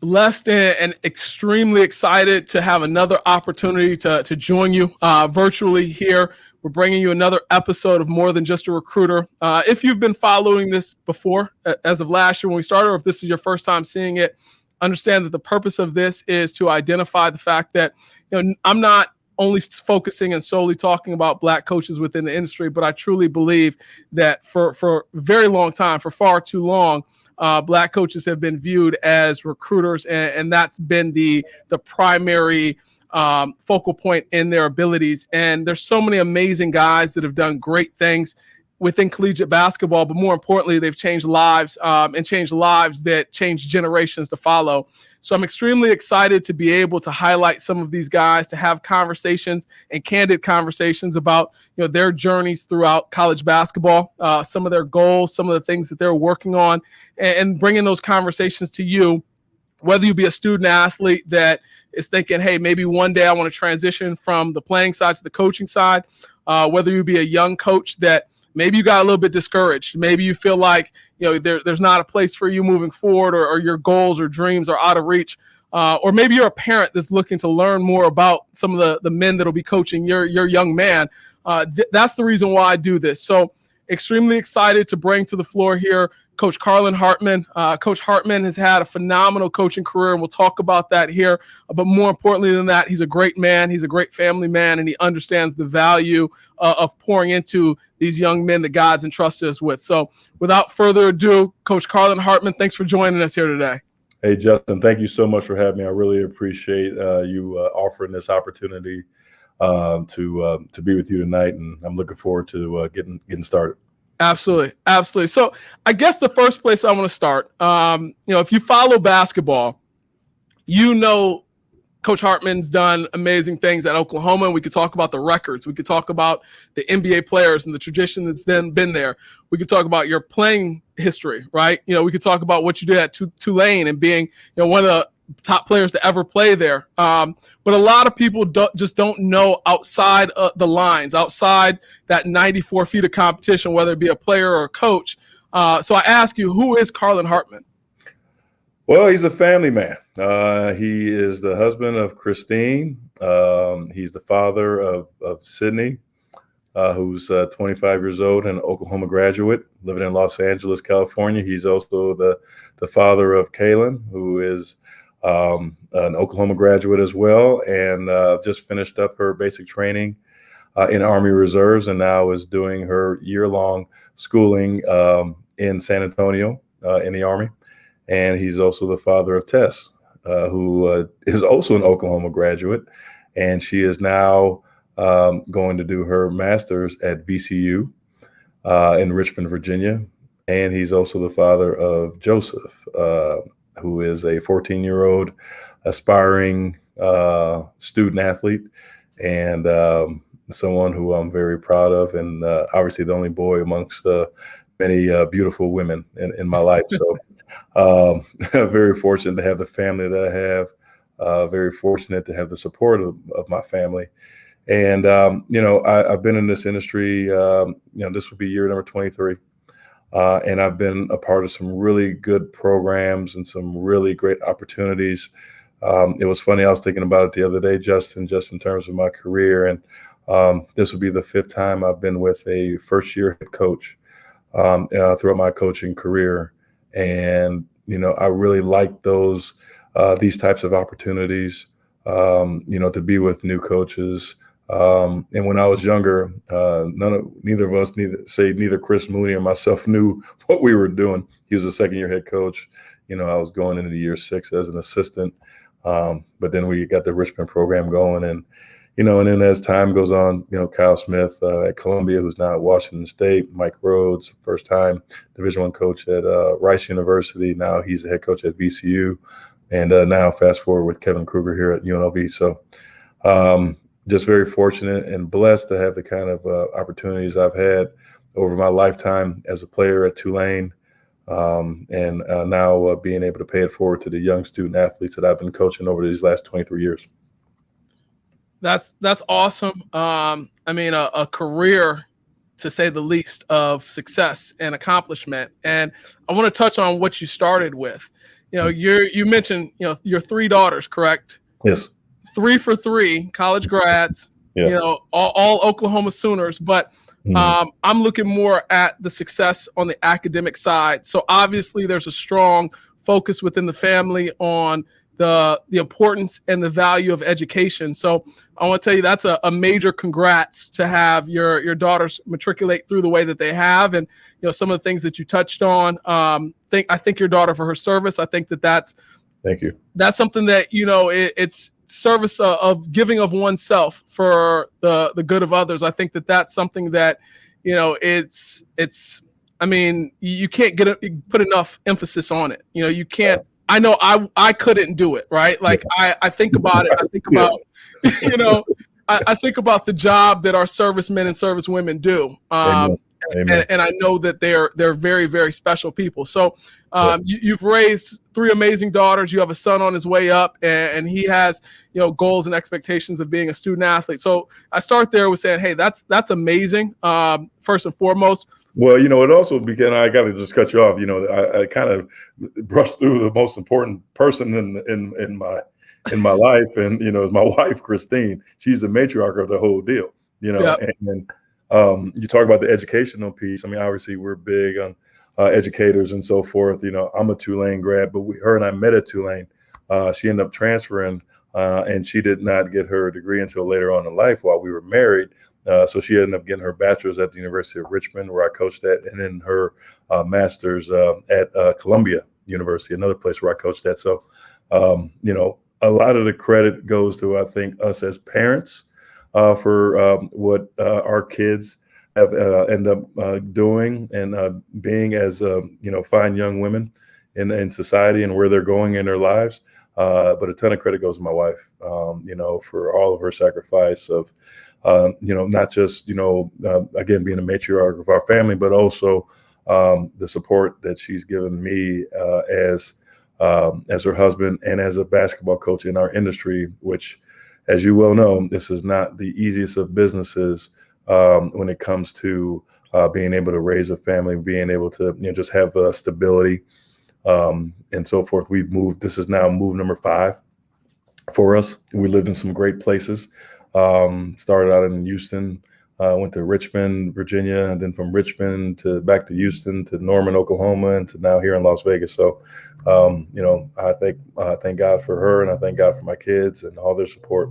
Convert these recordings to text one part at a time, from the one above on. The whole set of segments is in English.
Blessed and extremely excited to have another opportunity to join you virtually here. We're bringing you another episode of More Than Just a Recruiter. If you've been following this before, as of last year when we started, or if this is your first time seeing it, understand that the purpose of this is to identify the fact that I'm not only focusing and solely talking about Black coaches within the industry, but I truly believe that for a very long time, for far too long, Black coaches have been viewed as recruiters, and that's been the primary focal point in their abilities. And there's so many amazing guys that have done great things within collegiate basketball, but more importantly, they've changed lives and changed lives that change generations to follow. So I'm extremely excited to be able to highlight some of these guys, to have conversations and candid conversations about their journeys throughout college basketball, some of their goals, some of the things that they're working on, and bringing those conversations to you. Whether you be a student athlete that is thinking, hey, maybe one day I want to transition from the playing side to the coaching side, whether you be a young coach that maybe you got a little bit discouraged. Maybe you feel like there's not a place for you moving forward, or your goals or dreams are out of reach. Or maybe you're a parent that's looking to learn more about some of the men that will be coaching your young man. That's the reason why I do this. So extremely excited to bring to the floor here Coach Carlin Hartman. Coach Hartman has had a phenomenal coaching career, and we'll talk about that here. But more importantly than that, he's a great man. He's a great family man, and he understands the value of pouring into these young men that God's entrusted us with. So without further ado, Coach Carlin Hartman, thanks for joining us here today. Hey, Justin, thank you so much for having me. I really appreciate you offering this opportunity to be with you tonight, and I'm looking forward to getting started. Absolutely. Absolutely. So I guess the first place I want to start, if you follow basketball, Coach Hartman's done amazing things at Oklahoma, and we could talk about the records. We could talk about the NBA players and the tradition that's then been there. We could talk about your playing history, right? We could talk about what you did at Tulane and being, one of the top players to ever play there. But a lot of people just don't know outside the lines, outside that 94 feet of competition, whether it be a player or a coach. So I ask you, who is Carlin Hartman? Well, he's a family man. He is the husband of Christine. He's the father of Sydney, who's 25 years old and an Oklahoma graduate living in Los Angeles, California. He's also the father of Kaylin, who is an Oklahoma graduate as well, and just finished up her basic training in Army Reserves, and now is doing her year-long schooling in San Antonio in the Army. And he's also the father of Tess, who is also an Oklahoma graduate, and she is now going to do her master's at VCU in Richmond, Virginia. And he's also the father of Joseph, who is a 14-year-old aspiring student athlete, and someone who I'm very proud of, and obviously the only boy amongst many beautiful women in my life. So very fortunate to have the family that I have, very fortunate to have the support of my family. And, I've been in this industry, this will be year number 23. And I've been a part of some really good programs and some really great opportunities. It was funny, I was thinking about it the other day, Justin, just in terms of my career. And this will be the 5th time I've been with a first-year head coach throughout my coaching career. And, I really like these types of opportunities, to be with new coaches. And when I was younger, neither of us, neither Chris Mooney or myself knew what we were doing. He was a second-year head coach. I was going into year 6 as an assistant. But then we got the Richmond program going, and then as time goes on, Kyle Smith at Columbia, who's now at Washington State, Mike Rhodes, first time Division I coach at Rice University. Now he's the head coach at VCU, and now fast forward with Kevin Kruger here at UNLV. So just very fortunate and blessed to have the kind of opportunities I've had over my lifetime as a player at Tulane, and now being able to pay it forward to the young student athletes that I've been coaching over these last 23 years. That's awesome. A career, to say the least, of success and accomplishment. And I want to touch on what you started with. You mentioned, your 3 daughters, correct? Yes. 3 for 3 college grads, Yeah. all Oklahoma Sooners, but I'm looking more at the success on the academic side. So obviously there's a strong focus within the family on the importance and the value of education. So I want to tell you that's a major congrats to have your daughters matriculate through the way that they have, and some of the things that you touched on. I think your daughter for her service. I think that's thank you. That's something that it's service of giving of oneself for the good of others. I think that's something that it's. I mean, you can't put enough emphasis on it. You can't. I know I couldn't do it, right? Like I think about it. I think about I think about the job that our servicemen and servicewomen do. Amen. And I know that they're very, very special people. So you've raised 3 amazing daughters. You have a son on his way up, and he has goals and expectations of being a student athlete. So I start there with saying, hey, that's amazing. First and foremost. Well, it also began. I got to just cut you off. I kind of brushed through the most important person in my life, and is my wife, Christine. She's the matriarch of the whole deal. Yep. And you talk about the educational piece. I mean, obviously, we're big on educators and so forth. I'm a Tulane grad, but her and I met at Tulane. She ended up transferring, and she did not get her degree until later on in life while we were married. So she ended up getting her bachelor's at the University of Richmond, where I coached at, and then her master's at Columbia University, another place where I coached at. So, a lot of the credit goes to, I think, us as parents for what our kids have end up doing and being as fine young women in society and where they're going in their lives. But a ton of credit goes to my wife, for all of her sacrifice of, not just, again, being a matriarch of our family, but also the support that she's given me as her husband and as a basketball coach in our industry, which, as you well know, this is not the easiest of businesses when it comes to being able to raise a family, being able to just have stability and so forth. We've moved. This is now move number 5 for us. We lived in some great places. Started out in Houston, went to Richmond, Virginia, and then from Richmond back to Houston to Norman, Oklahoma, and to now here in Las Vegas. So, I thank God for her, and I thank God for my kids and all their support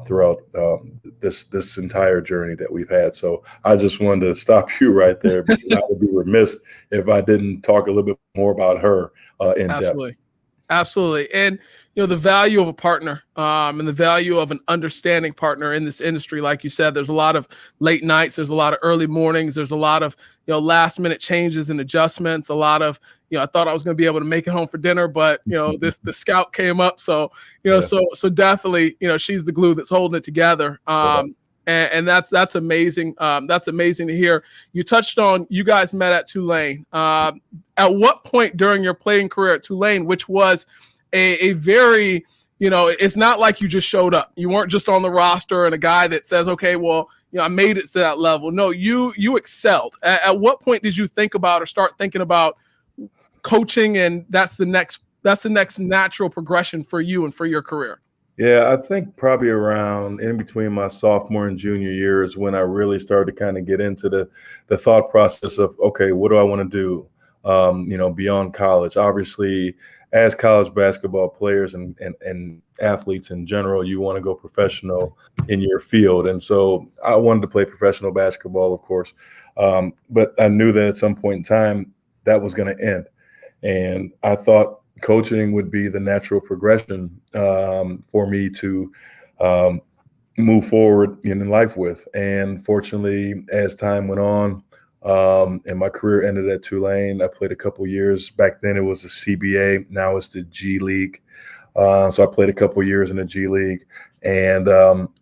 throughout this entire journey that we've had. So I just wanted to stop you right there, because I would be remiss if I didn't talk a little bit more about her in depth. Absolutely. And, the value of a partner and the value of an understanding partner in this industry. Like you said, there's a lot of late nights. There's a lot of early mornings. There's a lot of, last minute changes and adjustments. A lot of, I thought I was going to be able to make it home for dinner, but, the scout came up. So, so definitely, she's the glue that's holding it together. And that's amazing. That's amazing to hear. You touched on, you guys met at Tulane. At what point during your playing career at Tulane, which was a very, it's not like you just showed up. You weren't just on the roster and a guy that says, okay, well, I made it to that level. No, you excelled. At what point did you think about or start thinking about coaching, and that's the next natural progression for you and for your career? Yeah, I think probably around in between my sophomore and junior years when I really started to kind of get into the thought process of, okay, what do I want to do, beyond college? Obviously, as college basketball players and athletes in general, you want to go professional in your field. And so I wanted to play professional basketball, of course. But I knew that at some point in time that was going to end. And I thought coaching would be the natural progression for me to move forward in life with. And fortunately, as time went on, and my career ended at Tulane, I played a couple years. Back then it was the CBA. Now it's the G League. So I played a couple years in the G League. And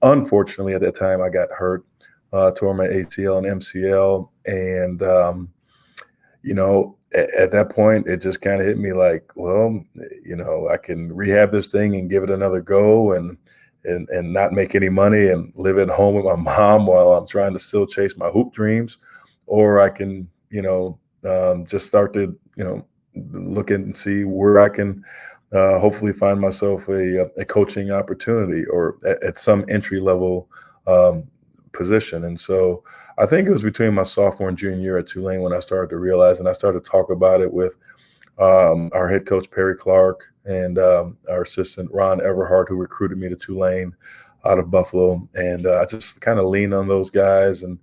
unfortunately, at that time, I got hurt, tore my ACL and MCL. And, at that point, it just kind of hit me like, well, I can rehab this thing and give it another go and not make any money and live at home with my mom while I'm trying to still chase my hoop dreams. Or I can, just start to, look and see where I can hopefully find myself a coaching opportunity or at some entry level position. And so I think it was between my sophomore and junior year at Tulane when I started to realize, and I started to talk about it with our head coach, Perry Clark, and our assistant, Ron Everhart, who recruited me to Tulane out of Buffalo. And I just kind of leaned on those guys. And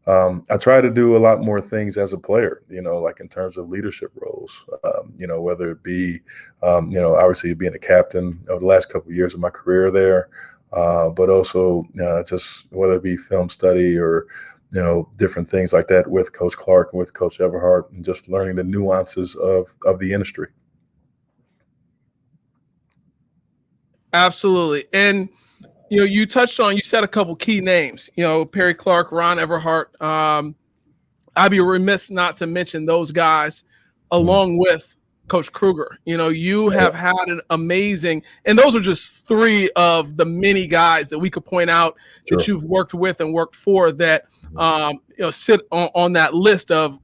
I try to do a lot more things as a player, like in terms of leadership roles, whether it be, obviously being a captain the last couple of years of my career there, but also just whether it be film study or, different things like that with Coach Clark and with Coach Everhart, and just learning the nuances of the industry. Absolutely. And, you said a couple key names, Perry Clark, Ron Everhart. I'd be remiss not to mention those guys along with Coach Kruger. You have had an amazing, and those are just three of the many guys that we could point out that you've worked with and worked for that, sit on that list of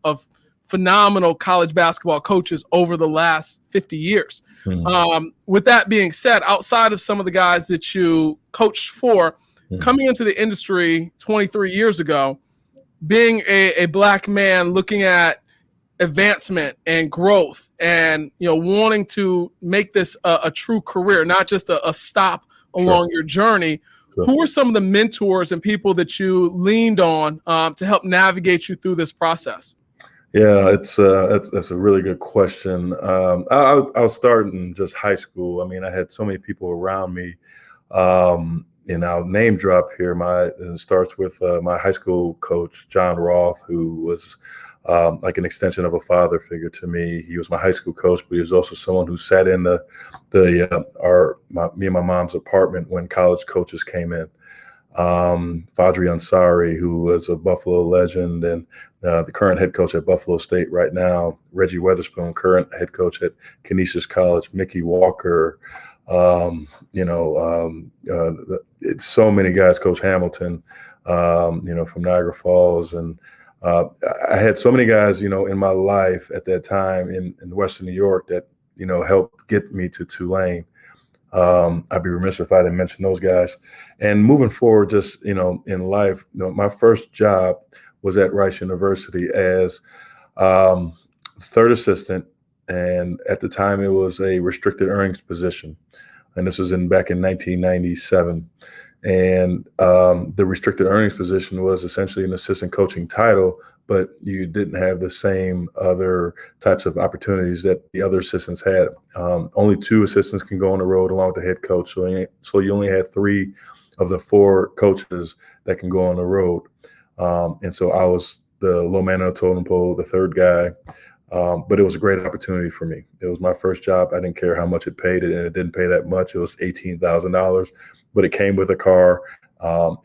phenomenal college basketball coaches over the last 50 years. With that being said, outside of some of the guys that you coached for, coming into the industry 23 years ago, being a Black man looking at advancement and growth and, wanting to make this a true career, not just a stop along your journey, who are some of the mentors and people that you leaned on to help navigate you through this process? Yeah, that's a really good question. I'll start in just high school. I mean, I had so many people around me, and I'll name drop here. It starts with my high school coach, John Roth, who was like an extension of a father figure to me. He was my high school coach, but he was also someone who sat in me and my mom's apartment when college coaches came in. Fadri Ansari, who was a Buffalo legend and the current head coach at Buffalo State right now, Reggie Weatherspoon, current head coach at Canisius College, Mickey Walker, it's so many guys, Coach Hamilton, from Niagara Falls. And I had so many guys, in my life at that time in Western New York that, helped get me to Tulane. I'd be remiss if I didn't mention those guys. And moving forward, just, in life, my first job was at Rice University as third assistant. And at the time it was a restricted earnings position. And this was back in 1997. And the restricted earnings position was essentially an assistant coaching title, but you didn't have the same other types of opportunities that the other assistants had. Only two assistants can go on the road along with the head coach. So you only had three of the four coaches that can go on the road. And so I was the low man on the totem pole, the third guy. But it was a great opportunity for me. It was my first job. I didn't care how much it paid, and it didn't pay that much. It was $18,000, but it came with a car,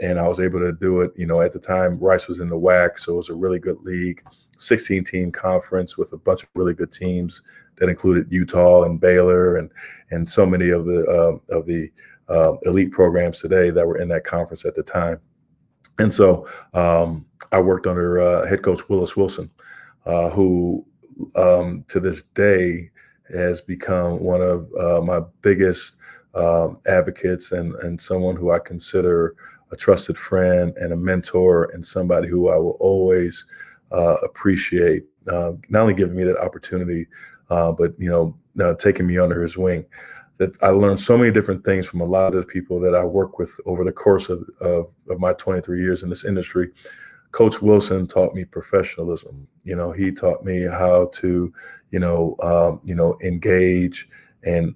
and I was able to do it. At the time, Rice was in the WAC, so it was a really good league, 16-team conference with a bunch of really good teams that included Utah and Baylor and so many of the elite programs today that were in that conference at the time. And so I worked under head coach Willis Wilson, who to this day has become one of my biggest advocates and someone who I consider a trusted friend and a mentor and somebody who I will always appreciate, not only giving me that opportunity, but taking me under his wing. That I learned so many different things from a lot of the people that I work with over the course of my 23 years in this industry. Coach Wilson taught me professionalism. He taught me how to, engage and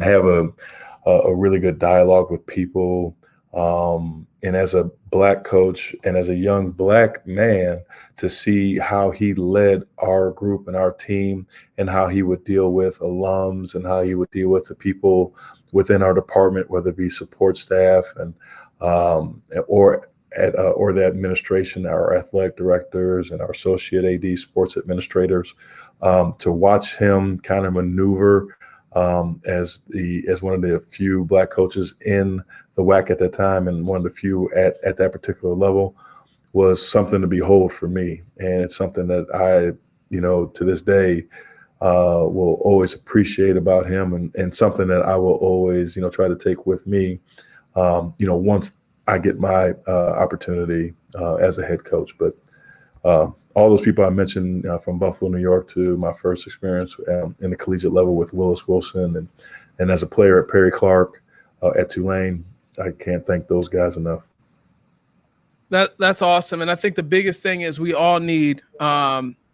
have a really good dialogue with people. And as a Black coach and as a young Black man, to see how he led our group and our team and how he would deal with alums and how he would deal with the people within our department, whether it be support staff and or the administration, our athletic directors and our associate AD sports administrators, to watch him kind of maneuver as one of the few Black coaches in the WAC at that time and one of the few at that particular level was something to behold for me. And it's something that to this day, will always appreciate about him, and something that I will always, try to take with me, once I get my opportunity as a head coach. But all those people I mentioned, from Buffalo, New York, to my first experience in the collegiate level with Willis Wilson, and as a player at Perry Clark at Tulane, I can't thank those guys enough. That's awesome. And I think the biggest thing is we all need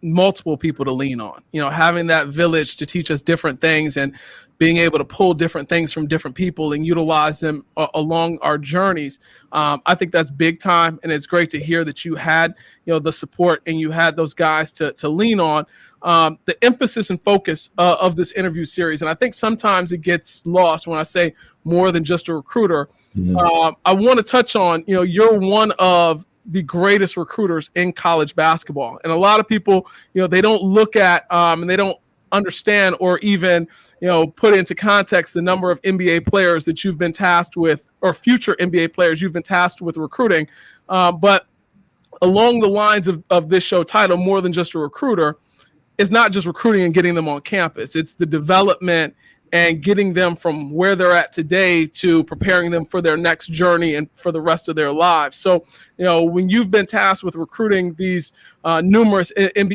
multiple people to lean on, having that village to teach us different things and being able to pull different things from different people and utilize them along our journeys. I think that's big time. And it's great to hear that you had, the support and you had those guys to lean on. The emphasis and focus of this interview series. And I think sometimes it gets lost when I say more than just a recruiter. Mm-hmm. I want to touch on, you're one of the greatest recruiters in college basketball. And a lot of people, they don't look at and they don't understand or even, put into context the number of NBA players that you've been tasked with, or future NBA players you've been tasked with recruiting. But along the lines of this show title, More Than Just a Recruiter, it's not just recruiting and getting them on campus. It's the development and getting them from where they're at today to preparing them for their next journey and for the rest of their lives. So, when you've been tasked with recruiting these numerous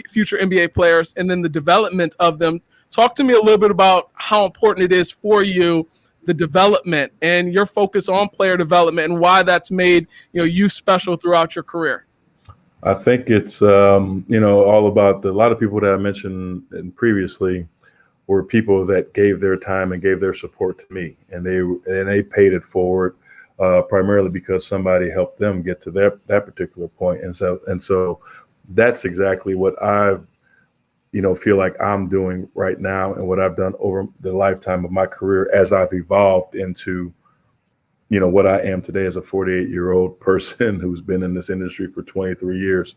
future NBA players and then the development of them, talk to me a little bit about how important it is for you, the development and your focus on player development, and why that's made, you special throughout your career. I think it's, all about a lot of people that I mentioned previously were people that gave their time and gave their support to me, and they paid it forward, primarily because somebody helped them get to that particular point. And so that's exactly what I've, feel like I'm doing right now, and what I've done over the lifetime of my career as I've evolved into, what I am today as a 48-year-old person who's been in this industry for 23 years.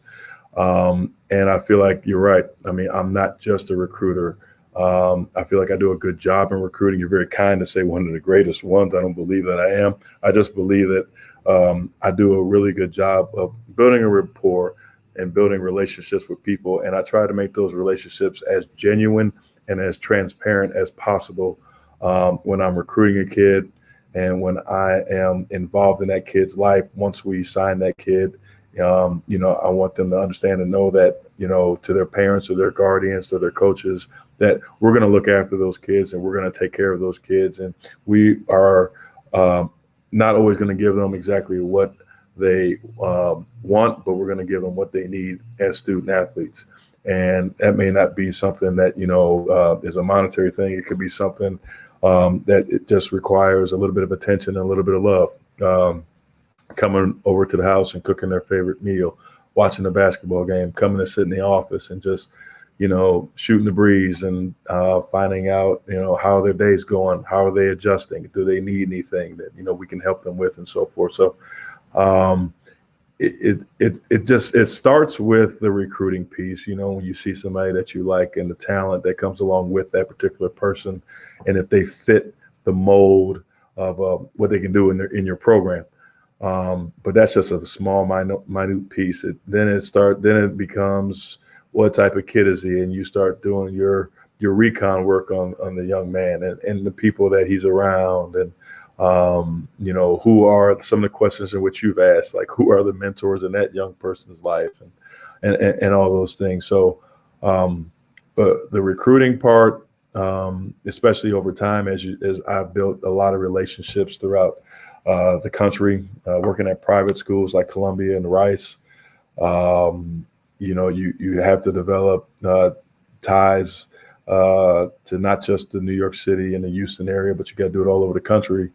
And I feel like you're right. I mean, I'm not just a recruiter. I feel like I do a good job in recruiting. You're very kind to say one of the greatest ones. I don't believe that I am. I just believe that I do a really good job of building a rapport and building relationships with people. And I try to make those relationships as genuine and as transparent as possible when I'm recruiting a kid. And when I am involved in that kid's life, once we sign that kid, I want them to understand and know that, to their parents or their guardians, to their coaches, that we're going to look after those kids and we're going to take care of those kids. And we are not always going to give them exactly what they want, but we're going to give them what they need as student athletes. And that may not be something that, is a monetary thing. It could be something that it just requires a little bit of attention and a little bit of love. Coming over to the house and cooking their favorite meal, watching the basketball game, coming to sit in the office and just, shooting the breeze and finding out, how their day's going, how are they adjusting, do they need anything that, we can help them with, and so forth. So it starts with the recruiting piece, when you see somebody that you like and the talent that comes along with that particular person, and if they fit the mold of what they can do in your program. But that's just a small, minute piece. Then it becomes, what type of kid is he? And you start doing your recon work on the young man and the people that he's around, and who are some of the questions in which you've asked, like who are the mentors in that young person's life, and all those things. So the recruiting part, especially over time, as I've built a lot of relationships throughout the country, working at private schools like Columbia and Rice. You have to develop ties to not just the New York City and the Houston area, but you got to do it all over the country,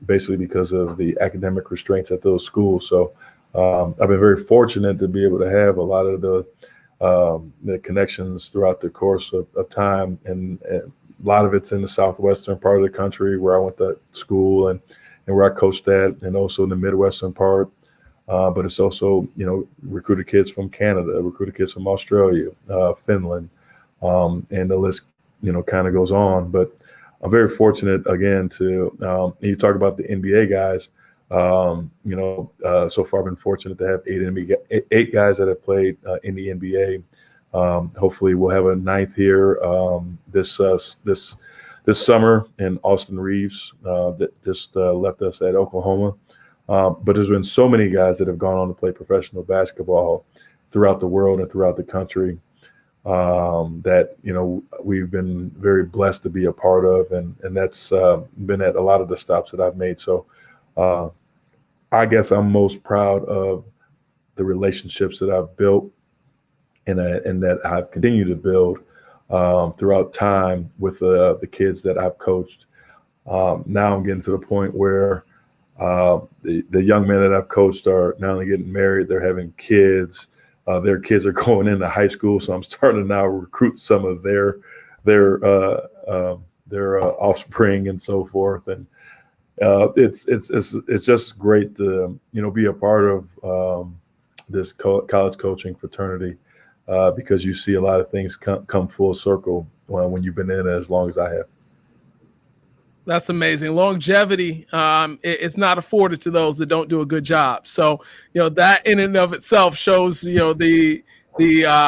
basically because of the academic restraints at those schools. So I've been very fortunate to be able to have a lot of the connections throughout the course of time, and a lot of it's in the southwestern part of the country where I went to school and where I coached at, and also in the Midwestern part. But it's also, recruited kids from Canada, recruited kids from Australia, Finland, and the list, kind of goes on. But I'm very fortunate, again, to, you talk about the NBA guys, so far I've been fortunate to have eight guys that have played in the NBA. Hopefully, we'll have a ninth here this summer in Austin Reeves that just left us at Oklahoma. But there's been so many guys that have gone on to play professional basketball throughout the world and throughout the country that, we've been very blessed to be a part of. And that's been at a lot of the stops that I've made. So I guess I'm most proud of the relationships that I've built and that I've continued to build throughout time with the kids that I've coached. Now I'm getting to the point where the young men that I've coached are not only getting married, they're having kids. Their kids are going into high school, so I'm starting to now recruit some of their offspring and so forth. And it's just great to be a part of this college coaching fraternity because you see a lot of things come full circle when you've been in it as long as I have. That's amazing. Longevity it's not afforded to those that don't do a good job. So, that in and of itself shows, the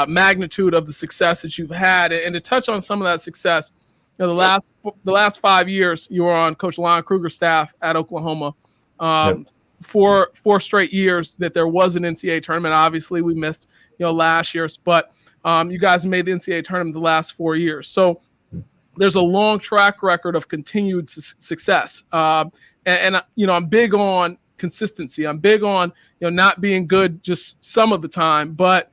magnitude of the success that you've had. And to touch on some of that success, the last 5 years you were on Coach Lon Kruger's staff at Oklahoma. Yep. Four straight years that there was an NCAA tournament. Obviously, we missed, last year's, but you guys made the NCAA tournament the last 4 years. So there's a long track record of continued success. And I'm big on consistency. I'm big on, not being good just some of the time, but,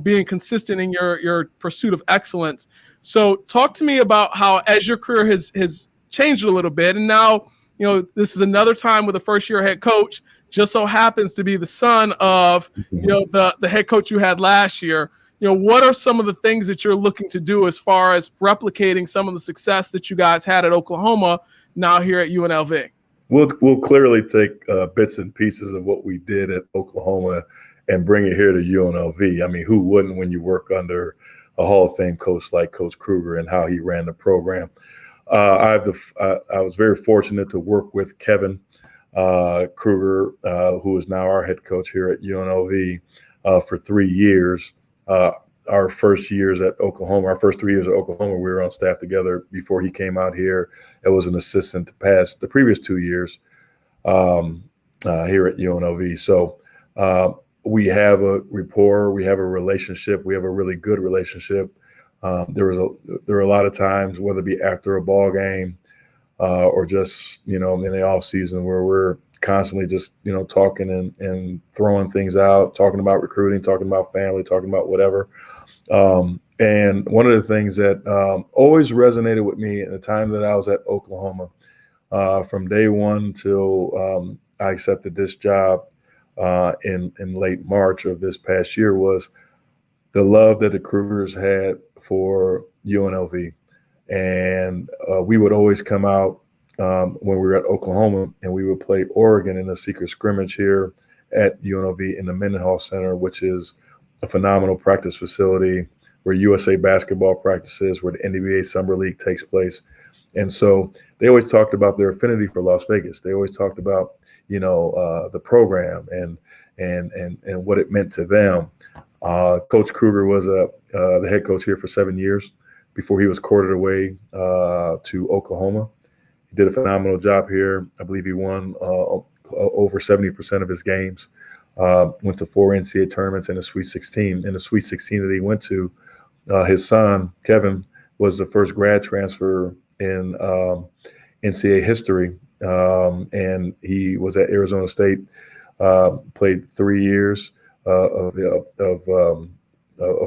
being consistent in your pursuit of excellence. So talk to me about how, as your career has changed a little bit, and now, this is another time with a first-year head coach, just so happens to be the son of, the head coach you had last year. What are some of the things that you're looking to do as far as replicating some of the success that you guys had at Oklahoma now here at UNLV? We'll clearly take bits and pieces of what we did at Oklahoma and bring it here to UNLV. I mean, who wouldn't when you work under a Hall of Fame coach like Coach Kruger and how he ran the program? I was very fortunate to work with Kevin Kruger, who is now our head coach here at UNLV, for 3 years. Our first 3 years at Oklahoma, we were on staff together before he came out here. It was an assistant to pass the previous 2 years here at UNLV. So we have a rapport, we have a relationship, we have a really good relationship. There were a lot of times, whether it be after a ball game or just in the off season, where we're constantly just talking and throwing things out, talking about recruiting, talking about family, talking about whatever. And one of the things that always resonated with me in the time that I was at Oklahoma, from day one till I accepted this job in late March of this past year, was the love that the Krugers had for UNLV. And we would always come out when we were at Oklahoma, and we would play Oregon in a secret scrimmage here at UNLV in the Mendenhall Center, which is a phenomenal practice facility where USA basketball practices, where the NBA Summer League takes place. And so they always talked about their affinity for Las Vegas. They always talked about, the program and what it meant to them. Coach Kruger was the head coach here for 7 years before he was courted away to Oklahoma. He did a phenomenal job here. I believe he won over 70% of his games. Went to 4 NCAA tournaments and a Sweet 16. In the Sweet 16 that he went to, his son, Kevin, was the first grad transfer in NCAA history. And he was at Arizona State, played 3 years of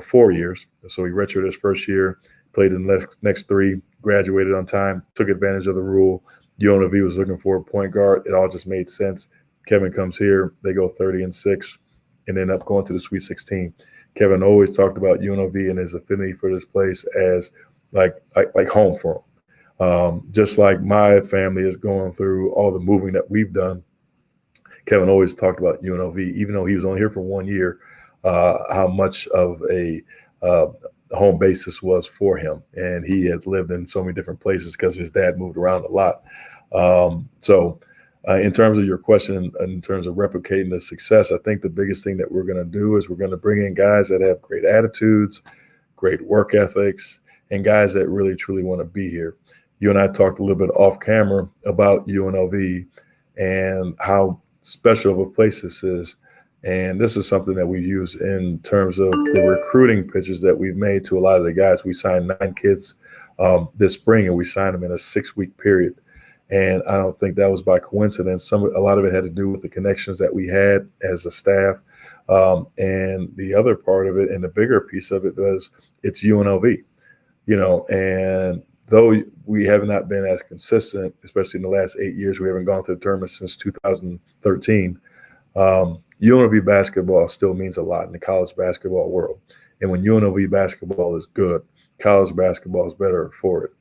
4 years. So he redshirted his first year, played in the next 3, graduated on time, took advantage of the rule. UNLV was looking for a point guard. It all just made sense. Kevin comes here, they go 30-6, and end up going to the Sweet 16. Kevin always talked about UNLV and his affinity for this place as like home for him. Just like my family is going through all the moving that we've done, Kevin always talked about UNLV, even though he was only here for 1 year, how much of a home basis was for him. And he had lived in so many different places because his dad moved around a lot. So in terms of your question, in terms of replicating the success, I think the biggest thing that we're going to do is we're going to bring in guys that have great attitudes, great work ethics, and guys that really, truly want to be here. You and I talked a little bit off camera about UNLV and how special of a place this is. And this is something that we use in terms of the recruiting pitches that we've made to a lot of the guys. We signed 9 kids this spring, and we signed them in a 6-week period. And I don't think that was by coincidence. A lot of it had to do with the connections that we had as a staff. And the other part of it, and the bigger piece of it, was it's UNLV, and though we have not been as consistent, especially in the last 8 years, we haven't gone to the tournament since 2013. UNLV basketball still means a lot in the college basketball world. And when UNLV basketball is good, college basketball is better for it.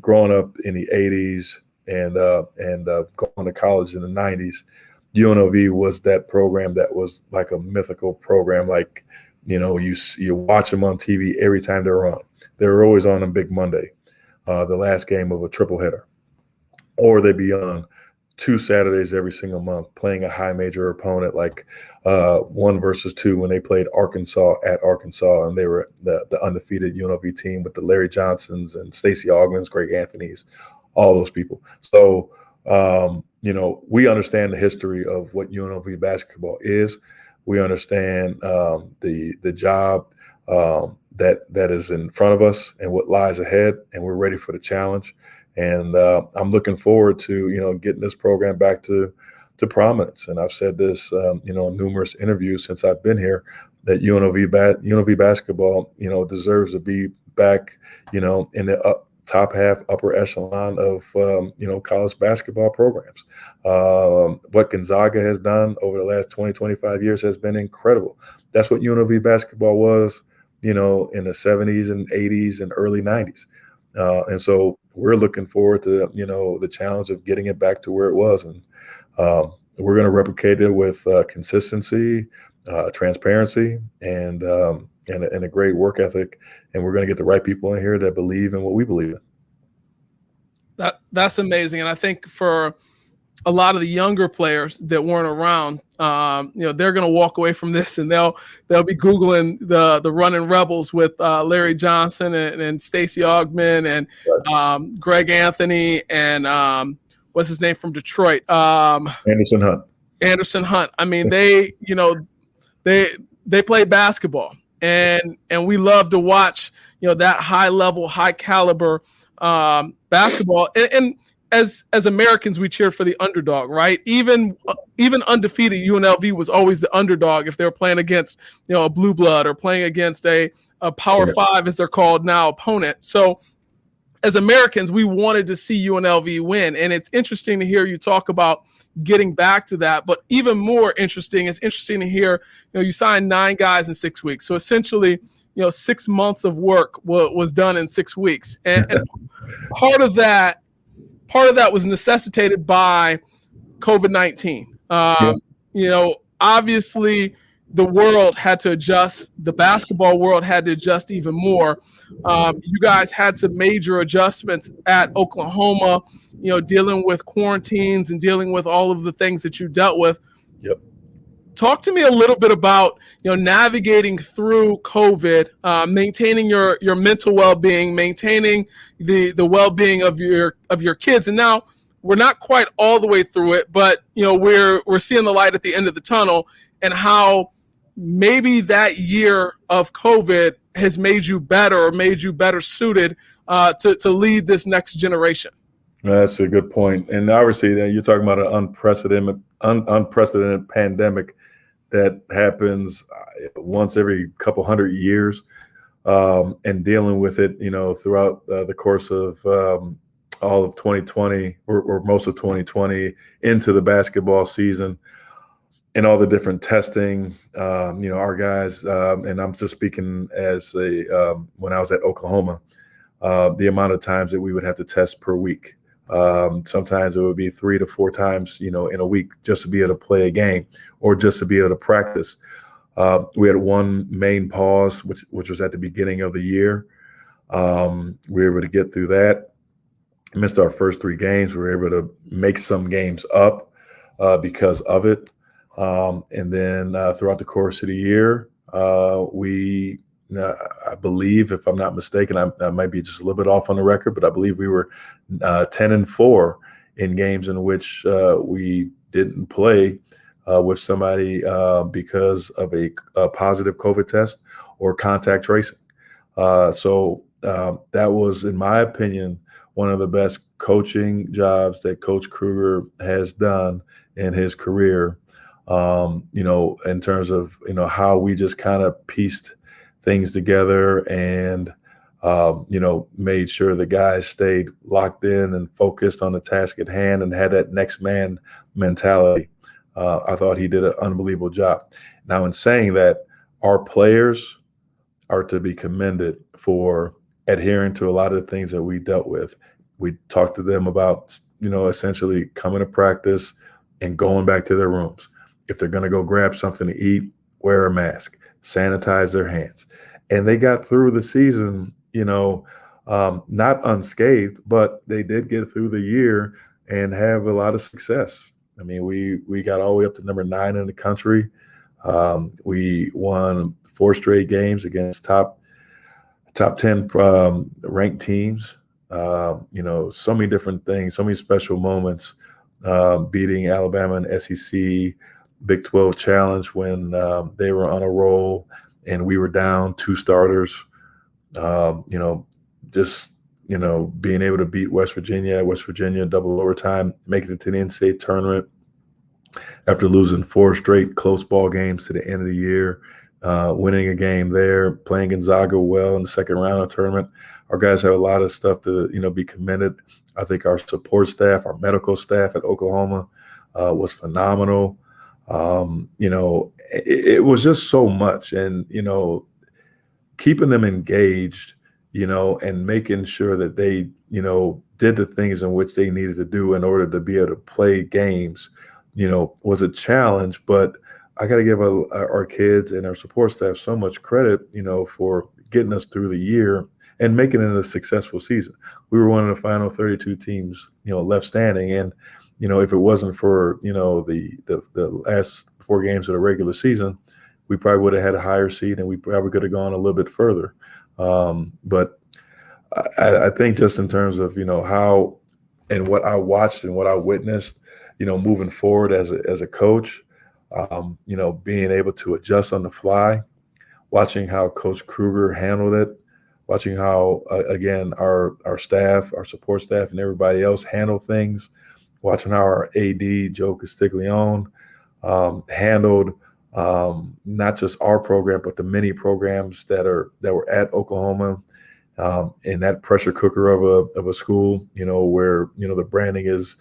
Growing up in the 80s and going to college in the 90s, UNLV was that program that was like a mythical program. Like, you watch them on TV every time they're on. They were always on Big Monday, the last game of a triple header. Or they'd be on 2 Saturdays every single month playing a high major opponent, like 1 versus 2 when they played Arkansas at Arkansas, and they were the undefeated UNLV team with the Larry Johnsons and Stacey Augmans, Greg Anthonys, all those people. So, we understand the history of what UNLV basketball is. We understand the job that is in front of us and what lies ahead, and we're ready for the challenge. And I'm looking forward to, getting this program back to prominence. And I've said this, in numerous interviews since I've been here, that UNLV basketball, deserves to be back, in the top half, upper echelon of, college basketball programs. What Gonzaga has done over the last 20, 25 years has been incredible. That's what UNLV basketball was, in the 70s and 80s and early 90s. And so we're looking forward to, the challenge of getting it back to where it was. And we're going to replicate it with consistency, transparency, and a great work ethic. And we're going to get the right people in here that believe in what we believe in. That's amazing. And I think for a lot of the younger players that weren't around, they're going to walk away from this and they'll be Googling the Runnin Rebels with Larry Johnson and Stacey Augmon and Greg Anthony and what's his name from Detroit? Anderson Hunt. I mean, they play basketball and we love to watch, that high level, high caliber basketball. And as Americans, we cheered for the underdog, right? Even undefeated UNLV was always the underdog if they were playing against, a blue blood or playing against a Power Five, as they're called now, opponent. So as Americans, we wanted to see UNLV win. And it's interesting to hear you talk about getting back to that. But even more interesting, it's interesting to hear, you signed 9 guys in 6 weeks. So essentially, 6 months of work was done in 6 weeks. And part of that was necessitated by COVID-19. Obviously the world had to adjust. The basketball world had to adjust even more. You guys had some major adjustments at Oklahoma, dealing with quarantines and dealing with all of the things that you dealt with. Yep. Talk to me a little bit about, navigating through COVID, maintaining your mental well-being, maintaining the well-being of your kids. And now we're not quite all the way through it, but we're seeing the light at the end of the tunnel, and how maybe that year of COVID has made you better or made you better suited to lead this next generation. That's a good point. And obviously, you're talking about an unprecedented pandemic that happens once every couple hundred years, and dealing with it, throughout the course of all of 2020 or most of 2020 into the basketball season, and all the different testing. Our guys, and I'm just speaking as when I was at Oklahoma, the amount of times that we would have to test per week. Sometimes it would be 3 to 4 times, in a week, just to be able to play a game or just to be able to practice. We had one main pause, which was at the beginning of the year. We were able to get through that. Missed our first 3 games. We were able to make some games up because of it. And then throughout the course of the year, we I believe, if I'm not mistaken, I might be just a little bit off on the record, but I believe we were 10-4 in games in which we didn't play with somebody because of a positive COVID test or contact tracing. So that was, in my opinion, one of the best coaching jobs that Coach Kruger has done in his career. In terms of, how we just kind of pieced things together and, made sure the guys stayed locked in and focused on the task at hand and had that next man mentality. I thought he did an unbelievable job. Now, in saying that, our players are to be commended for adhering to a lot of the things that we dealt with. We talked to them about, essentially coming to practice and going back to their rooms. If they're going to go grab something to eat, wear a mask, sanitize their hands. And they got through the season, not unscathed, but they did get through the year and have a lot of success. I mean, we got all the way up to number 9 in the country. We won 4 straight games against top 10 ranked teams. So many different things, so many special moments. Beating Alabama in SEC Big 12 Challenge when they were on a roll and we were down 2 starters. Being able to beat West Virginia double overtime, making it to the NCAA tournament after losing 4 straight close ball games to the end of the year, winning a game there, playing Gonzaga well in the second round of the tournament. Our guys have a lot of stuff to, be commended. I think our support staff, our medical staff at Oklahoma was phenomenal. It was just so much. And, keeping them engaged, and making sure that they, did the things in which they needed to do in order to be able to play games, was a challenge. But I got to give our kids and our support staff so much credit, for getting us through the year and making it a successful season. We were one of the final 32 teams, left standing. And, if it wasn't for, the last 4 games of the regular season, we probably would have had a higher seed and we probably could have gone a little bit further. But I think just in terms of, how and what I watched and what I witnessed, moving forward as a coach, being able to adjust on the fly, watching how Coach Kruger handled it, watching how, again, our staff, our support staff, and everybody else handle things, watching how our AD, Joe Castiglione, handled not just our program, but the many programs that were at Oklahoma, in that pressure cooker of a school, where the branding is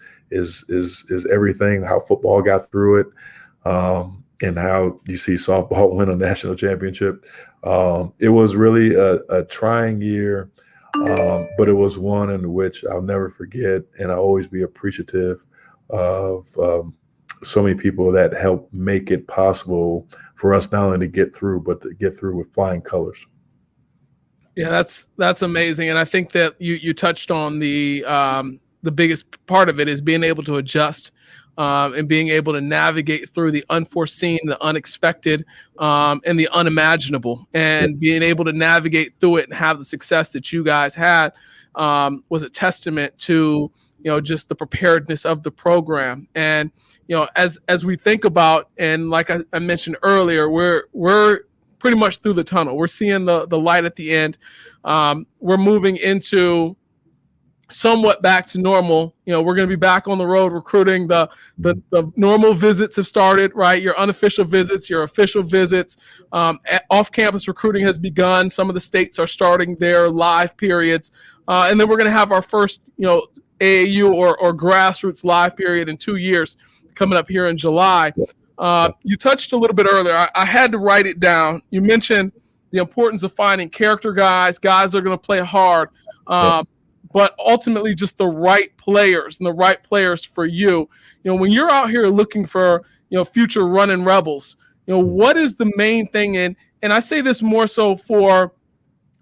everything. How football got through it, and how you see softball win a national championship. It was really a trying year, but it was one in which I'll never forget, and I'll always be appreciative of so many people that helped make it possible for us not only to get through, but to get through with flying colors. Yeah, that's amazing, and I think that you touched on the biggest part of it is being able to adjust and being able to navigate through the unforeseen, the unexpected, and the unimaginable, and being able to navigate through it and have the success that you guys had was a testament to just the preparedness of the program. And as we think about, and like I mentioned earlier, we're pretty much through the tunnel. We're seeing the light at the end. We're moving into somewhat back to normal. We're going to be back on the road recruiting. The normal visits have started, right? Your unofficial visits, your official visits. Off-campus recruiting has begun. Some of the states are starting their live periods. And then we're going to have our first, AAU or grassroots live period in 2 years coming up here in July. You touched a little bit earlier. I had to write it down. You mentioned the importance of finding character guys that are going to play hard, but ultimately just the right players and the right players for you. When you're out here looking for, future Runnin Rebels, what is the main thing? And I say this more so for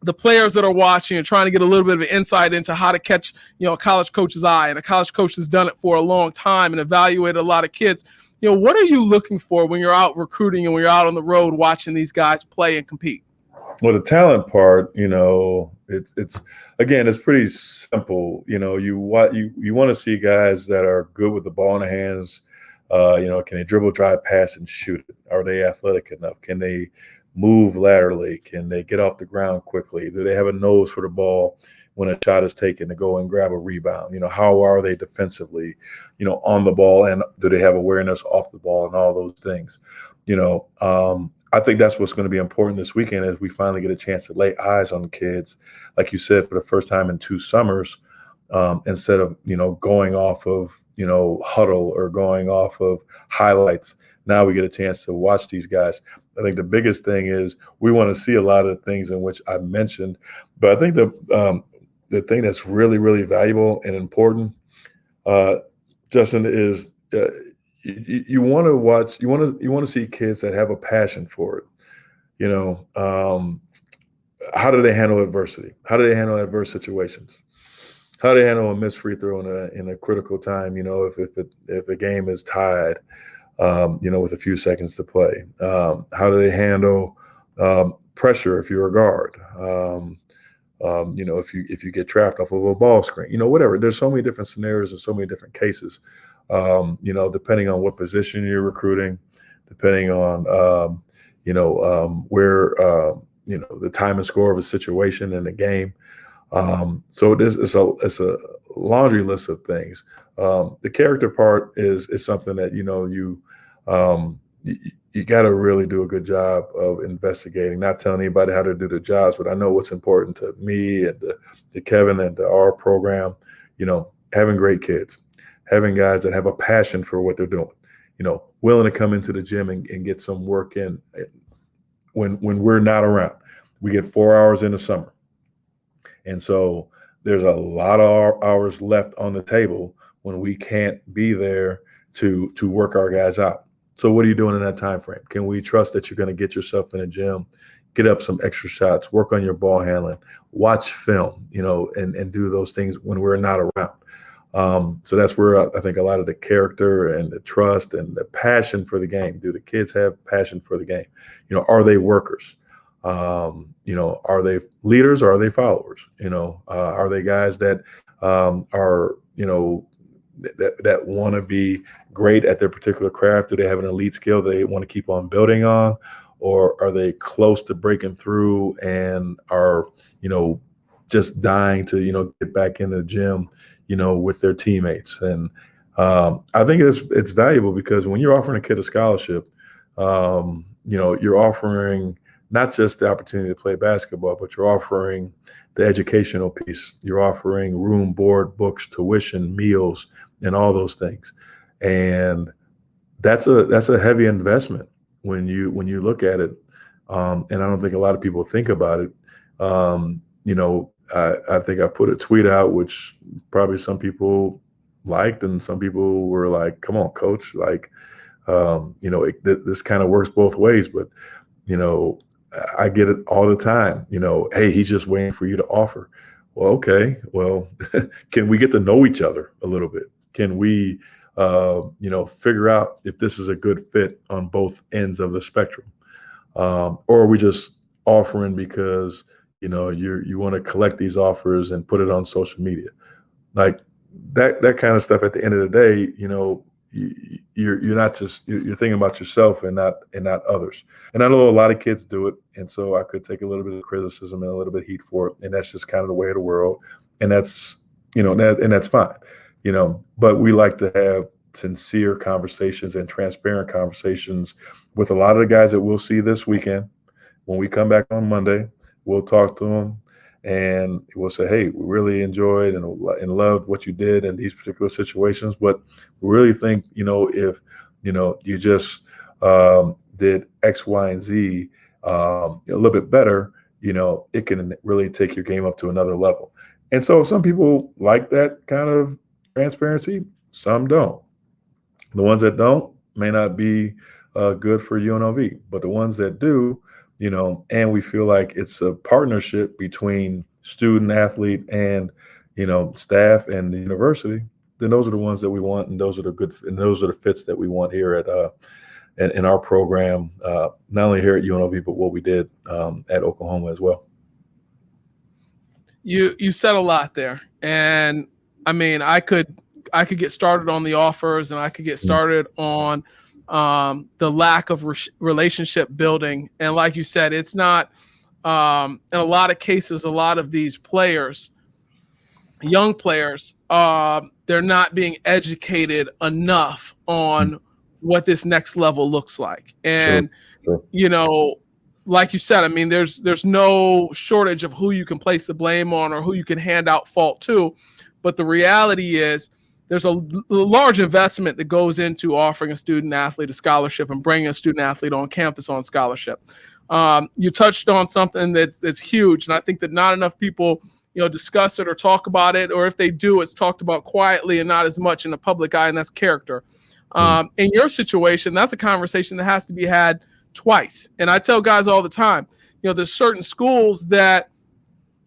the players that are watching and trying to get a little bit of an insight into how to catch, a college coach's eye, and a college coach has done it for a long time and evaluated a lot of kids. What are you looking for when you're out recruiting and when you're out on the road watching these guys play and compete? Well, the talent part, it's again, it's pretty simple. You want to see guys that are good with the ball in their hands. Can they dribble, drive, pass, and shoot it? Are they athletic enough? Can they move laterally? Can they get off the ground quickly? Do they have a nose for the ball when a shot is taken to go and grab a rebound? How are they defensively, on the ball, and do they have awareness off the ball and all those things? I think that's what's going to be important this weekend as we finally get a chance to lay eyes on the kids, like you said, for the first time in 2 summers, instead of, going off of, huddle or going off of highlights. Now we get a chance to watch these guys. I think the biggest thing is we want to see a lot of the things in which I mentioned, but I think the thing that's really, really valuable and important, Justin, is you want to watch, you want to see kids that have a passion for it. How do they handle adversity? How do they handle adverse situations? How do they handle a missed free throw in a critical time? If a game is tied, with a few seconds to play. How do they handle pressure if you're a guard? If you get trapped off of a ball screen, whatever. There's so many different scenarios and so many different cases. Depending on what position you're recruiting, depending on where the time and score of a situation in the game. So it's a laundry list of things. The character part is something that you got to really do a good job of investigating. Not telling anybody how to do their jobs, but I know what's important to me and to Kevin and to our program. Having great kids, having guys that have a passion for what they're doing. Willing to come into the gym and get some work in when we're not around. We get 4 hours in the summer. And so there's a lot of hours left on the table when we can't be there to work our guys out. So what are you doing in that time frame? Can we trust that you're going to get yourself in a gym, get up some extra shots, work on your ball handling, watch film, and do those things when we're not around? So that's where I think a lot of the character and the trust and the passion for the game. Do the kids have passion for the game? Are they workers? Are they leaders or are they followers? Are they guys that are, that want to be great at their particular craft? Do they have an elite skill they want to keep on building on? Or are they close to breaking through and are, just dying to, get back in the gym, with their teammates? And I think it's valuable because when you're offering a kid a scholarship, you're offering not just the opportunity to play basketball, but you're offering the educational piece. You're offering room, board, books, tuition, meals, and all those things. And that's a heavy investment when you look at it. And I don't think a lot of people think about it. I think I put a tweet out, which probably some people liked, and some people were like, "Come on, coach!" Like, this kind of works both ways. But I get it all the time. Hey, he's just waiting for you to offer. Well, okay. Well, can we get to know each other a little bit? Can we, figure out if this is a good fit on both ends of the spectrum? Or are we just offering because, you want to collect these offers and put it on social media? Like that kind of stuff at the end of the day, you're not just you're thinking about yourself and not others. And I know a lot of kids do it, and so I could take a little bit of criticism and a little bit of heat for it, and that's just kind of the way of the world, and that's that's fine, But we like to have sincere conversations and transparent conversations with a lot of the guys that we'll see this weekend. When we come back on Monday, we'll talk to them. And we'll say, hey, we really enjoyed and loved what you did in these particular situations. But we really think, if, you just did X, Y, and Z a little bit better, it can really take your game up to another level. And so some people like that kind of transparency. Some don't. The ones that don't may not be good for UNLV. But the ones that do, and we feel like it's a partnership between student, athlete, and, staff and the university, then those are the ones that we want, and those are the fits that we want here in our program, not only here at UNLV, but what we did at Oklahoma as well. You said a lot there, and I mean, I could get started on the offers, and I could get started on the lack of relationship building. And like you said, it's not in a lot of cases, a lot of these players, young players, they're not being educated enough on what this next level looks like. And Sure. you know, like you said, I mean, there's no shortage of who you can place the blame on or who you can hand out fault to. But the reality is there's a large investment that goes into offering a student athlete a scholarship and bringing a student athlete on campus on scholarship. You touched on something that's huge, and I think that not enough people, discuss it or talk about it, or if they do, it's talked about quietly and not as much in the public eye, and that's character. In your situation, that's a conversation that has to be had twice. And I tell guys all the time, there's certain schools that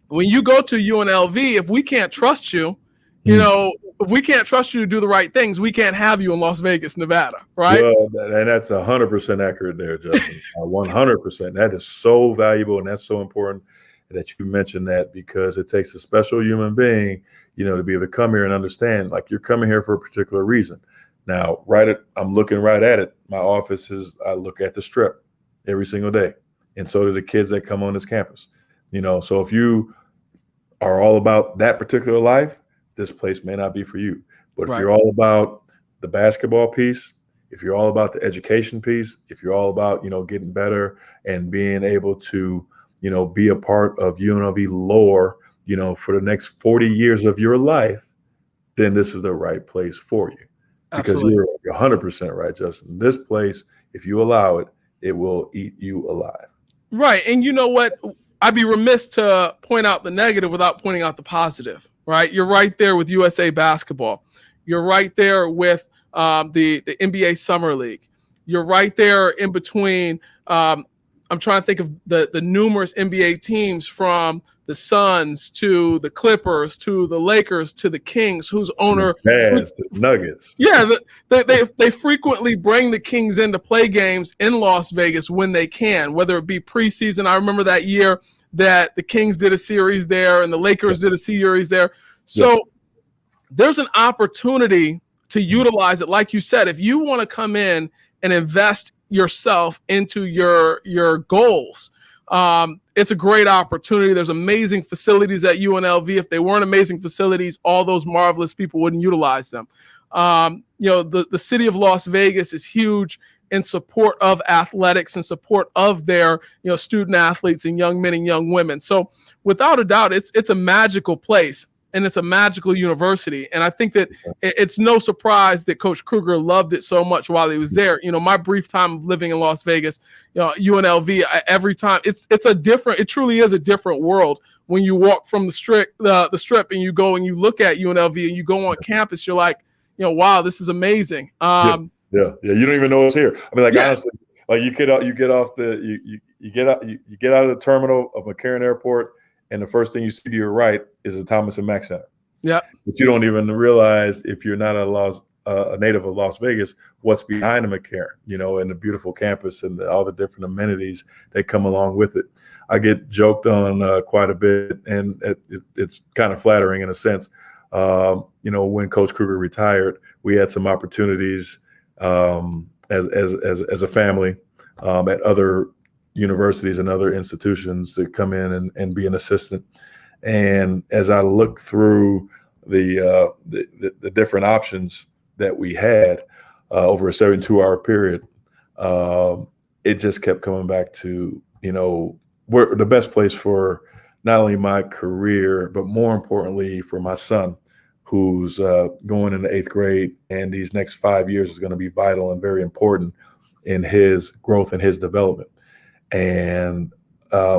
when you go to UNLV, if we can't trust you, if we can't trust you to do the right things, we can't have you in Las Vegas, Nevada, right? Well, and that's 100% accurate there, Justin. 100%. That is so valuable, and that's so important that you mentioned that, because it takes a special human being, to be able to come here and understand, like, you're coming here for a particular reason. Now, I'm looking right at it. My office I look at the Strip every single day. And so do the kids that come on this campus. So if you are all about that particular life, this place may not be for you. But if you're all about the basketball piece, if you're all about the education piece, if you're all about, getting better and being able to, be a part of UNLV lore, for the next 40 years of your life, then this is the right place for you. Because Absolutely. You're 100% right, Justin. This place, if you allow it, it will eat you alive. Right. And you know what? I'd be remiss to point out the negative without pointing out the positive, right? You're right there with USA Basketball. You're right there with the NBA Summer League. You're right there in between. I'm trying to think of the numerous NBA teams, from the Suns to the Clippers to the Lakers to the Kings, whose owner the Nuggets. Yeah, they frequently bring the Kings in to play games in Las Vegas when they can, whether it be preseason. I remember that year that the Kings did a series there and the Lakers did a series there. So there's an opportunity to utilize it. Like you said, if you want to come in and invest yourself into your goals, it's a great opportunity. There's amazing facilities at UNLV. If they weren't amazing facilities, all those marvelous people wouldn't utilize them. The city of Las Vegas is huge in support of athletics and support of their student athletes and young men and young women. So without a doubt, it's a magical place. And it's a magical university. And I think that it's no surprise that Coach Kruger loved it so much while he was there. My brief time of living in Las Vegas, UNLV, every time it truly is a different world. When you walk from the strip and you go and you look at UNLV and you go on campus, you're like, wow, this is amazing. Yeah. You don't even know it's here. I mean, honestly, like you get out of the terminal of McCarran Airport, and the first thing you see to your right is the Thomas and Mack Center. Yeah. But you don't even realize, if you're not a native of Las Vegas, what's behind the McCarran, and the beautiful campus and all the different amenities that come along with it. I get joked on quite a bit, and it's kind of flattering in a sense. When Coach Kruger retired, we had some opportunities as a family at other universities and other institutions to come in and be an assistant. And as I looked through the different options that we had over a 72-hour period, it just kept coming back to, where the best place for not only my career, but more importantly for my son, who's going into 8th grade, and these next 5 years is going to be vital and very important in his growth and his development. And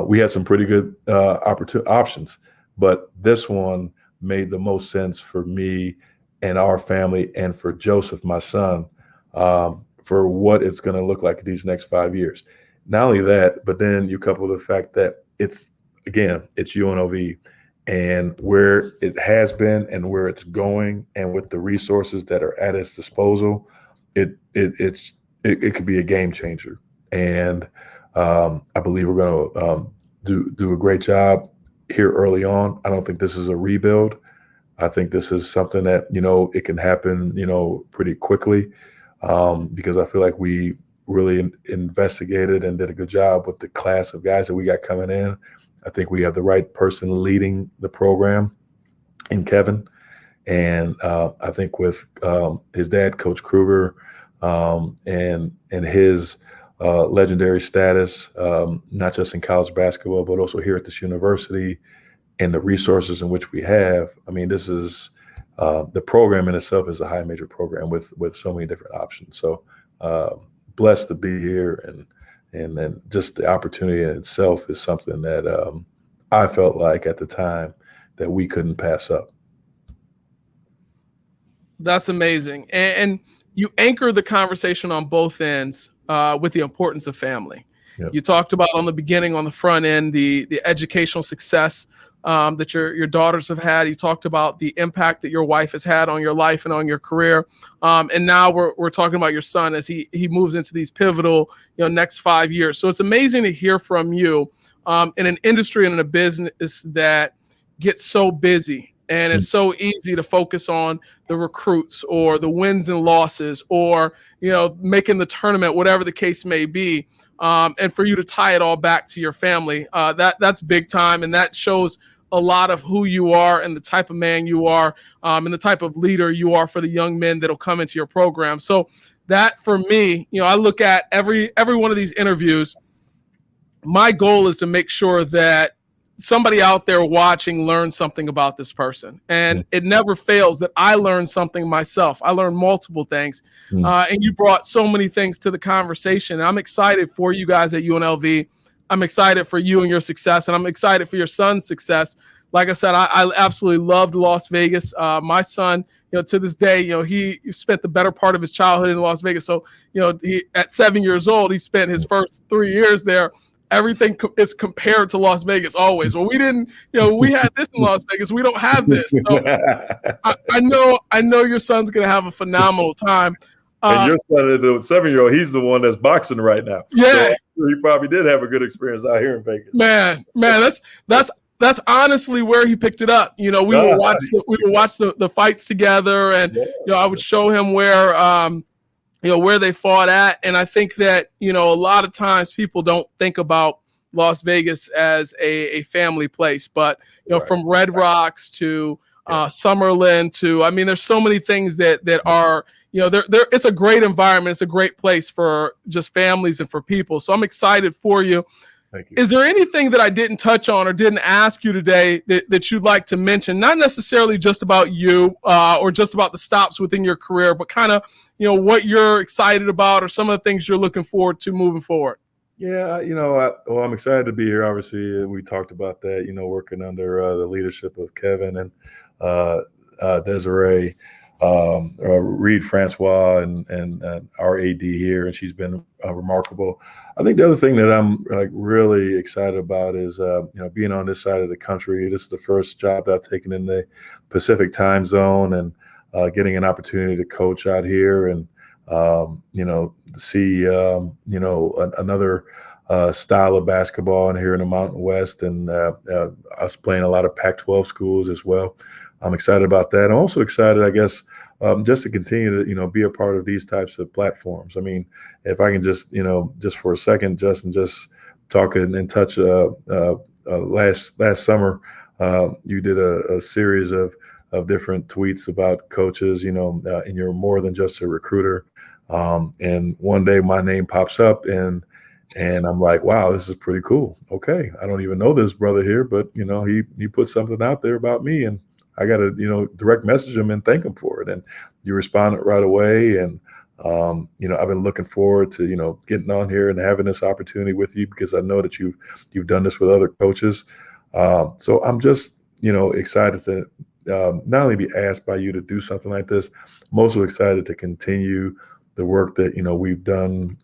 we had some pretty good options, but this one made the most sense for me and our family, and for Joseph, my son, for what it's going to look like these next 5 years. Not only that, but then you couple the fact that it's UNLV, and where it has been and where it's going, and with the resources that are at its disposal, it's it could be a game changer. And I believe we're going to do a great job here early on. I don't think this is a rebuild. I think this is something that, it can happen, pretty quickly, because I feel like we really investigated and did a good job with the class of guys that we got coming in. I think we have the right person leading the program in Kevin. And I think with his dad, Coach Kruger, and his legendary status, not just in college basketball, but also here at this university, and the resources in which we have. I mean, this is the program in itself is a high major program with so many different options. So blessed to be here, and then just the opportunity in itself is something that I felt like at the time that we couldn't pass up. That's amazing. And you anchor the conversation on both ends with the importance of family. Yep. You talked about on the front end, the educational success that your daughters have had. You talked about the impact that your wife has had on your life and on your career. And now we're talking about your son as he moves into these pivotal, next 5 years. So it's amazing to hear from you in an industry and in a business that gets so busy. And it's so easy to focus on the recruits or the wins and losses or, making the tournament, whatever the case may be. And for you to tie it all back to your family, that's big time. And that shows a lot of who you are and the type of man you are, and the type of leader you are for the young men that'll come into your program. So that for me, I look at every one of these interviews. My goal is to make sure that somebody out there watching learns something about this person. And it never fails that I learn something myself. I learned multiple things. And you brought so many things to the conversation. I'm excited for you guys at UNLV. I'm excited for you and your success, and I'm excited for your son's success. Like I said, I absolutely loved Las Vegas. My son, to this day, he spent the better part of his childhood in Las Vegas. So, he, at 7 years old, he spent his first 3 years there. Everything is compared to Las Vegas always. Well, we didn't, we had this in Las Vegas. We don't have this. So I know your son's going to have a phenomenal time. And your son, the 7-year-old, he's the one that's boxing right now. Yeah. So he probably did have a good experience out here in Vegas. Man, that's honestly where he picked it up. We would watch the fights together, and I would show him where they fought at. And I think that, a lot of times people don't think about Las Vegas as a family place, but, from Red Rocks to Summerlin to, there's so many things that are, it's a great environment. It's a great place for just families and for people. So I'm excited for you. Thank you. Is there anything that I didn't touch on or didn't ask you today that you'd like to mention? Not necessarily just about you or just about the stops within your career, but kind of, what you're excited about or some of the things you're looking forward to moving forward. Yeah, I'm excited to be here. Obviously, we talked about that, working under the leadership of Kevin and Desiree, Reed Francois and our AD here, and she's been remarkable. I think the other thing that I'm really excited about is being on this side of the country. This is the first job that I've taken in the Pacific time zone, and getting an opportunity to coach out here and see another style of basketball in here in the Mountain West, and us playing a lot of Pac-12 schools as well. I'm excited about that. I'm also excited, I guess, just to continue to, be a part of these types of platforms. If I can just, just for a second, Justin, just talk and touch last summer, you did a series of different tweets about coaches, and you're more than just a recruiter. And one day my name pops up and I'm like, wow, this is pretty cool. Okay. I don't even know this brother here, but he put something out there about me, and I got to, direct message him and thank him for it. And you responded right away. And, I've been looking forward to, getting on here and having this opportunity with you, because I know that you've done this with other coaches. So I'm just, excited to not only be asked by you to do something like this, I'm also excited to continue the work that, we've done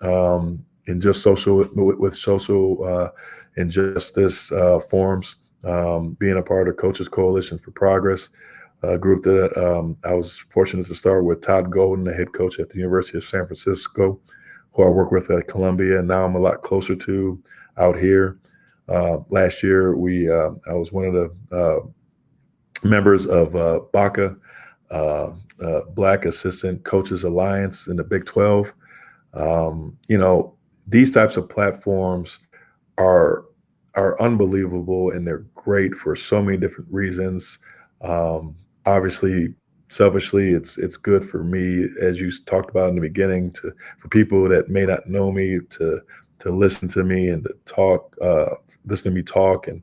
in just with social injustice forums. Being a part of Coaches Coalition for Progress, a group that I was fortunate to start with Todd Golden, the head coach at the University of San Francisco, who I work with at Columbia, and now I'm a lot closer to out here. Last year, I was one of the members of BACA, Black Assistant Coaches Alliance in the Big 12. These types of platforms are unbelievable, and they're great for so many different reasons. Obviously, selfishly, it's good for me, as you talked about in the beginning, for people that may not know me to listen to me and to talk, listen to me talk and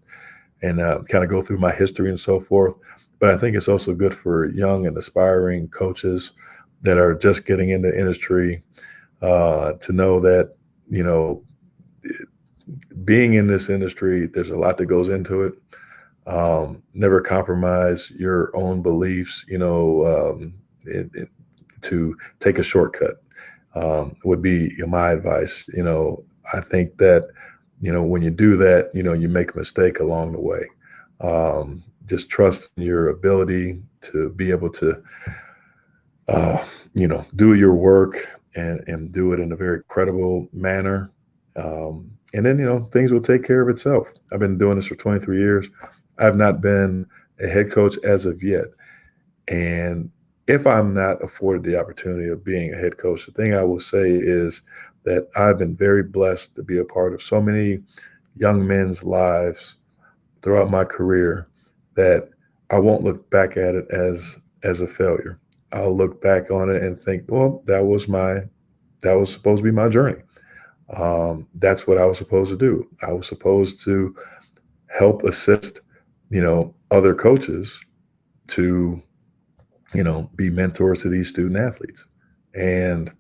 kind of go through my history and so forth. But I think it's also good for young and aspiring coaches that are just getting into the industry to know that, being in this industry, there's a lot that goes into it. Never compromise your own beliefs, to take a shortcut would be my advice. I think that, when you do that, you make a mistake along the way. Just trust in your ability to be able to, do your work and do it in a very credible manner. And then, things will take care of itself. I've been doing this for 23 years. I've not been a head coach as of yet. And if I'm not afforded the opportunity of being a head coach, the thing I will say is that I've been very blessed to be a part of so many young men's lives throughout my career that I won't look back at it as a failure. I'll look back on it and think, well, that was supposed to be my journey. That's what I was supposed to do. I was supposed to help assist, other coaches to, be mentors to these student athletes. And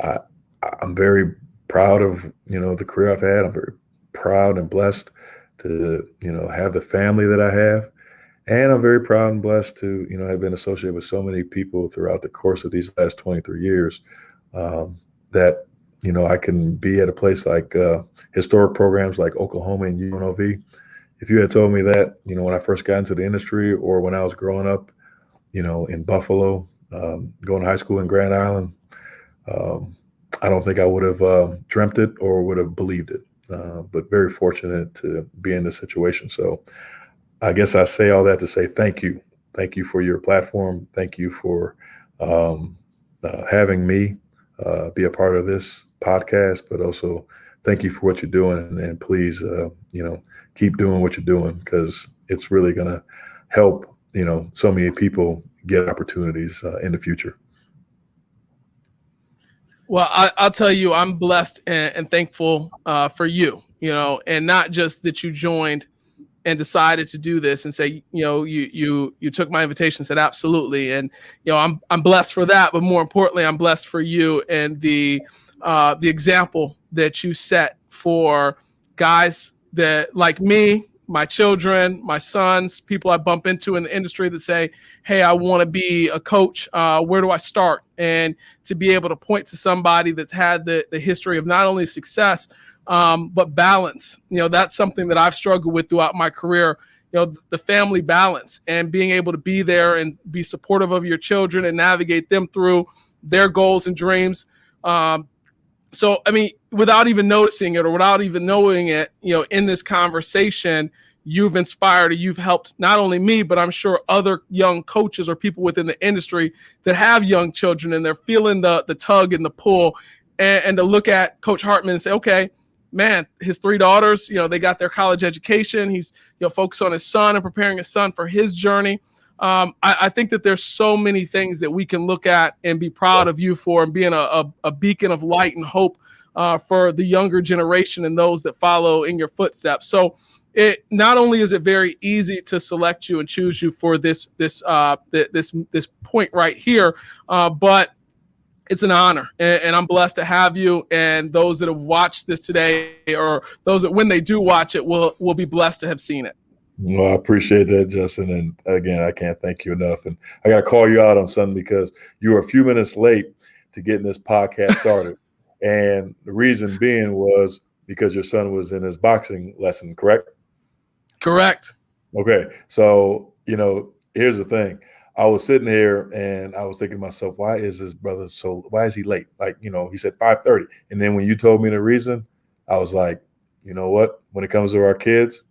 I'm very proud of, the career I've had. I'm very proud and blessed to, have the family that I have. And I'm very proud and blessed to, have been associated with so many people throughout the course of these last 23 years that, I can be at a place like historic programs like Oklahoma and UNLV. If you had told me that, when I first got into the industry or when I was growing up, in Buffalo, going to high school in Grand Island, I don't think I would have dreamt it or would have believed it, but very fortunate to be in this situation. So I guess I say all that to say thank you. Thank you for your platform. Thank you for having me be a part of this podcast, but also thank you for what you're doing. And please, keep doing what you're doing, because it's really going to help, so many people get opportunities in the future. Well, I'll tell you, I'm blessed and thankful for you, and not just that you joined and decided to do this and say, you took my invitation and said, absolutely. And, I'm blessed for that. But more importantly, I'm blessed for you and the example that you set for guys that like me, my children, my sons, people I bump into in the industry that say, hey, I want to be a coach. Where do I start? And to be able to point to somebody that's had the history of not only success, but balance. That's something that I've struggled with throughout my career, the family balance and being able to be there and be supportive of your children and navigate them through their goals and dreams. So, without even noticing it or without even knowing it, in this conversation, you've inspired or you've helped not only me, but I'm sure other young coaches or people within the industry that have young children and they're feeling the tug and the pull and to look at Coach Hartman and say, okay, man, his 3 daughters, they got their college education. He's, focused on his son and preparing his son for his journey. I think that there's so many things that we can look at and be proud of you for, and being a beacon of light and hope for the younger generation and those that follow in your footsteps. So it not only is it very easy to select you and choose you for this point right here, but it's an honor, and I'm blessed to have you. And those that have watched this today, or those that when they do watch it, will be blessed to have seen it. Well, I appreciate that, Justin. And again, I can't thank you enough. And I got to call you out on something, because you were a few minutes late to getting this podcast started. And the reason being was because your son was in his boxing lesson, correct? Correct. Okay. So, here's the thing. I was sitting here and I was thinking to myself, why is he late? Like, he said 5:30. And then when you told me the reason, I was like, you know what? When it comes to our kids,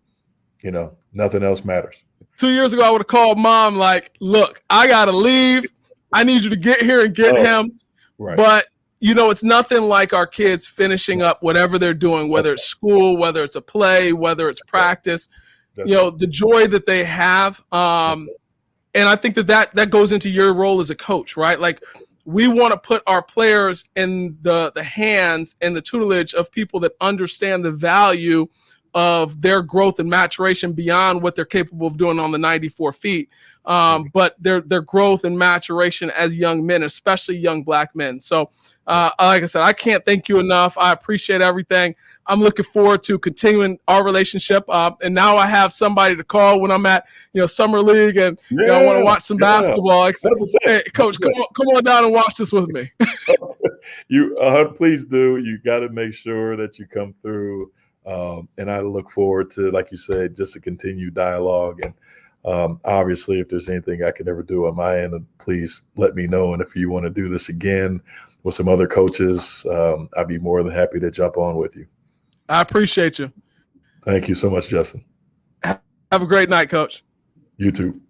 nothing else matters. 2 years ago, I would have called mom like, look, I got to leave. I need you to get here and get him. Right. But, it's nothing like our kids finishing up whatever they're doing, whether it's school, whether it's a play, whether it's practice, the joy that they have. And I think that goes into your role as a coach, right? Like, we want to put our players in the hands and the tutelage of people that understand the value of their growth and maturation beyond what they're capable of doing on the 94 feet. But their growth and maturation as young men, especially young Black men. So, like I said, I can't thank you enough. I appreciate everything. I'm looking forward to continuing our relationship. And now I have somebody to call when I'm at, summer league and I want to watch some basketball. Hey, Coach, come on down and watch this with me. Please do. You got to make sure that you come through. And I look forward to, like you said, just a continued dialogue. And obviously, if there's anything I can ever do on my end, please let me know. And if you want to do this again with some other coaches, I'd be more than happy to jump on with you. I appreciate you. Thank you so much, Justin. Have a great night, Coach. You too.